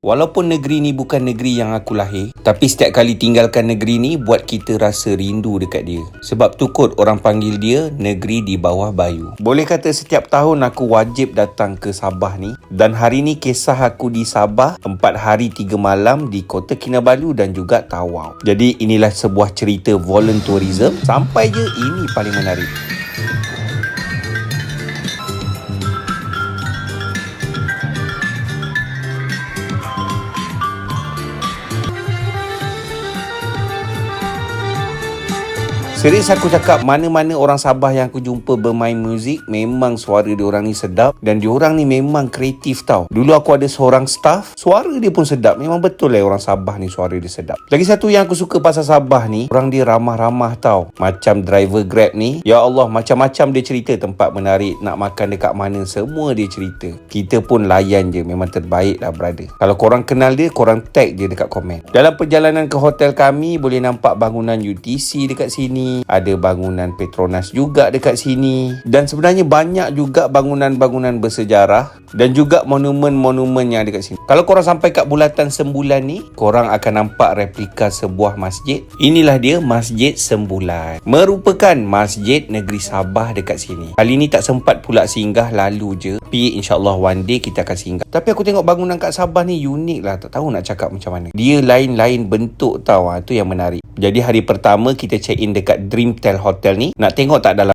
Walaupun negeri ni bukan negeri yang aku lahir, tapi setiap kali tinggalkan negeri ni buat kita rasa rindu dekat dia. Sebab tu kot orang panggil dia negeri di bawah bayu. Boleh kata setiap tahun aku wajib datang ke Sabah ni. Dan hari ni kisah aku di Sabah 4 hari 3 malam di Kota Kinabalu dan juga Tawau. Jadi inilah sebuah cerita voluntourism. Sampai je ini paling menarik. Serius aku cakap, mana-mana orang Sabah yang aku jumpa bermain muzik, memang suara diorang ni sedap dan diorang ni memang kreatif tau. Dulu aku ada seorang staff, suara dia pun sedap. Memang betul lah orang Sabah ni suara dia sedap. Lagi satu yang aku suka pasal Sabah ni, orang dia ramah-ramah tau. Macam driver Grab ni, ya Allah, macam-macam dia cerita tempat menarik, nak makan dekat mana, semua dia cerita. Kita pun layan je, memang terbaik lah brother. Kalau korang kenal dia, korang tag je dekat komen. Dalam perjalanan ke hotel kami, boleh nampak bangunan UTC dekat sini. Ada bangunan Petronas juga dekat sini. Dan sebenarnya banyak juga bangunan-bangunan bersejarah dan juga monumen-monumen yang ada kat sini. Kalau korang sampai kat Bulatan Sembulan ni, korang akan nampak replika sebuah masjid. Inilah dia Masjid Sembulan, merupakan masjid negeri Sabah dekat sini. Kali ni tak sempat pula singgah, lalu je. Tapi insyaAllah one day kita akan singgah. Tapi aku tengok bangunan kat Sabah ni unik lah. Tak tahu nak cakap macam mana. Dia lain-lain bentuk tau. Tu yang menarik. Jadi hari pertama kita check in dekat Dreamtel Hotel ni. Nak tengok tak dalam